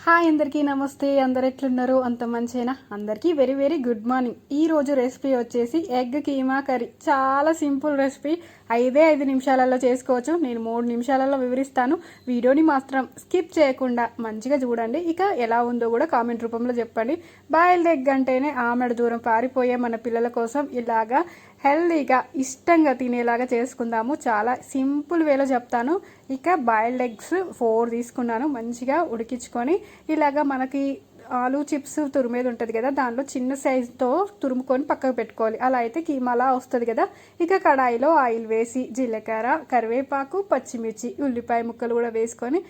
Hi అందరికీ నమస్తే. అందరు ఎట్లున్నారు? అంత మంచేనా? అందరికీ వెరీ వెరీ గుడ్ మార్నింగ్. ఈ రోజు రెసిపీ వచ్చేసి ఎగ్ కీమా కర్రీ. చాలా సింపుల్ రెసిపీ, 5 నిమిషాలలో చేసుకోవచ్చు. నేను 3 నిమిషాలలో వివరిస్తాను. వీడియోని మాత్రం స్కిప్ చేయకుండా మంచిగా చూడండి. ఇక ఎలా ఉందో కూడా కామెంట్ రూపంలో చెప్పండి. బాయిల్డ్ ఎగ్ అంటేనే ఆమెడ దూరం పారిపోయే మన పిల్లల కోసం ఇలాగా హెల్దీగా ఇష్టంగా తినేలాగా చేసుకుందాము. చాలా సింపుల్ వేలో చెప్తాను. ఇక బాయిల్డ్ ఎగ్స్ 4 తీసుకున్నాను. మంచిగా ఉడికించుకొని ఇలాగా మనకి ఆలు చిప్స్ తురిమేది ఉంటుంది కదా, దాంట్లో చిన్న సైజుతో తురుముకొని పక్కకు పెట్టుకోవాలి. అలా అయితే కీమాలా వస్తుంది కదా. ఇక కడాయిలో ఆయిల్ వేసి జీలకర్ర, కరివేపాకు, పచ్చిమిర్చి, ఉల్లిపాయ ముక్కలు కూడా వేసుకొని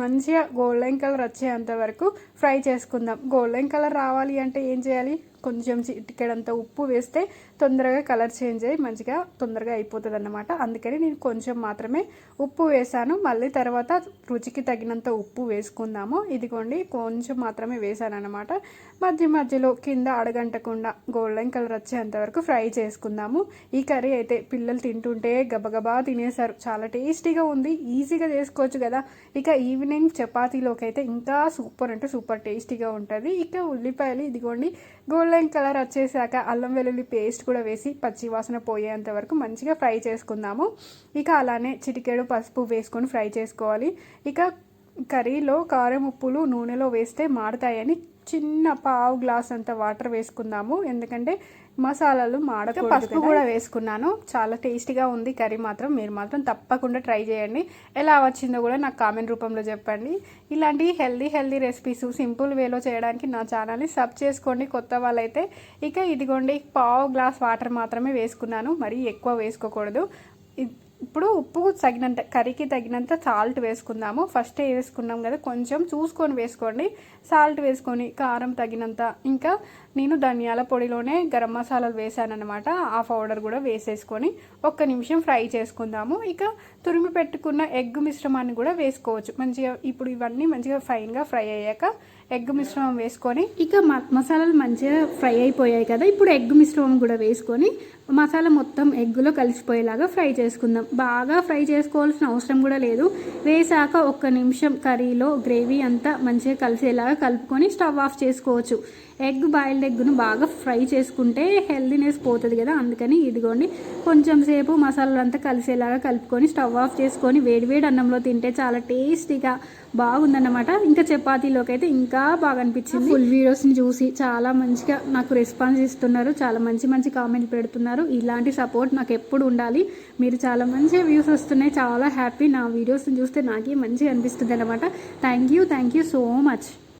మంచిగా గోల్డెన్ కలర్ వచ్చేంత వరకు ఫ్రై చేసుకుందాం. గోల్డెన్ కలర్ రావాలి అంటే ఏం చేయాలి? కొంచెం చిటికెడంత ఉప్పు వేస్తే తొందరగా కలర్ చేంజ్ అయ్యి మంచిగా తొందరగా అయిపోతుంది అన్నమాట. అందుకని నేను కొంచెం మాత్రమే ఉప్పు వేసాను. మళ్ళీ తర్వాత రుచికి తగినంత ఉప్పు వేసుకుందాము. ఇదిగోండి, కొంచెం మాత్రమే వేసాను అన్నమాట. మధ్యలో కింద అడగంటకుండా గోల్డెన్ కలర్ వచ్చేంత వరకు ఫ్రై చేసుకుందాము. ఈ కర్రీ అయితే పిల్లలు తింటుంటే గబగబా తినేశారు. చాలా టేస్టీగా ఉంది, ఈజీగా చేసుకోవచ్చు కదా. ఇక ఈవినింగ్ చపాతీలోకి అయితే ఇంకా సూపర్ అంటే సూపర్ టేస్టీగా ఉంటుంది. ఇక ఉల్లిపాయలు ఇదిగోండి గోల్డెన్ కలర్ వచ్చేసాక అల్లం వెల్లుల్లి పేస్ట్ కూడా వేసి పచ్చి వాసన పోయేంత వరకు మంచిగా ఫ్రై చేసుకుందాము. ఇక అలానే చిటికెడు పసుపు వేసుకొని ఫ్రై చేసుకోవాలి. ఇక కర్రీలో కారం ఉప్పులు నూనెలో వేస్తే మాడతాయని చిన్న పావు గ్లాస్ అంత వాటర్ వేసుకుందాము. ఎందుకంటే మసాలాలు మాడకూడదు. పసుపు కూడా వేసుకున్నాను. చాలా టేస్టీగా ఉంది కర్రీ మాత్రం. మీరు మాత్రం తప్పకుండా ట్రై చేయండి. ఎలా వచ్చిందో కూడా నాకు కామెంట్ రూపంలో చెప్పండి. ఇలాంటి హెల్దీ రెసిపీస్ సింపుల్ వేలో చేయడానికి నా ఛానల్ని సబ్ చేసుకోండి కొత్త వాళ్ళైతే. ఇక ఇదిగోండి, పావు గ్లాస్ వాటర్ మాత్రమే వేసుకున్నాను, మరీ ఎక్కువ వేసుకోకూడదు. ఇప్పుడు ఉప్పు తగినంత, కర్రీకి తగినంత సాల్ట్ వేసుకుందాము. ఫస్టే వేసుకున్నాం కదా, కొంచెం చూసుకొని వేసుకోండి. సాల్ట్ వేసుకొని కారం తగినంత, ఇంకా నేను ధనియాల పొడిలోనే గరం మసాలాలు వేసాను అనమాట. ఆ పౌడర్ కూడా వేసేసుకొని 1 నిమిషం ఫ్రై చేసుకుందాము. ఇక తురిమి పెట్టుకున్న ఎగ్ మిశ్రమాన్ని కూడా వేసుకోవచ్చు మంచిగా. ఇప్పుడు ఇవన్నీ మంచిగా ఫైన్గా ఫ్రై అయ్యాక ఎగ్ మిశ్రమం వేసుకొని, ఇక మసాలాలు మంచిగా ఫ్రై అయిపోయాయి కదా, ఇప్పుడు ఎగ్ మిశ్రమం కూడా వేసుకొని మసాలా మొత్తం ఎగ్గులో కలిసిపోయేలాగా ఫ్రై చేసుకుందాం. బాగా ఫ్రై చేసుకోవాల్సిన అవసరం కూడా లేదు. వేసాక 1 నిమిషం కర్రీలో గ్రేవీ అంతా మంచిగా కలిసేలాగా కలుపుకొని స్టవ్ ఆఫ్ చేసుకోవచ్చు. బాయిల్డ్ ఎగ్ను బాగా ఫ్రై చేసుకుంటే హెల్దీనెస్ పోతుంది కదా, అందుకని ఇదిగోండి కొంచెం సేపు మసాలాలు అంతా కలిసేలాగా కలుపుకొని స్టవ్ ఆఫ్ చేసుకొని వేడివేడి అన్నంలో తింటే చాలా టేస్టీగా బాగుందన్నమాట. ఇంకా చపాతీలోకి అయితే ఇంకా బాగా అనిపించింది. ఫుల్ వీడియోస్ని చూసి చాలా మంచిగా నాకు రెస్పాన్స్ ఇస్తున్నారు. చాలా మంచి కామెంట్ పెడుతున్నారు. ఇలాంటి సపోర్ట్ నాకు ఎప్పుడు ఉండాలి. మీరు చాలా మంచిగా వ్యూస్ వస్తున్నాయి. చాలా హ్యాపీ. నా వీడియోస్ని చూస్తే నాకే మంచిగా అనిపిస్తుంది అనమాట. Thank you so much.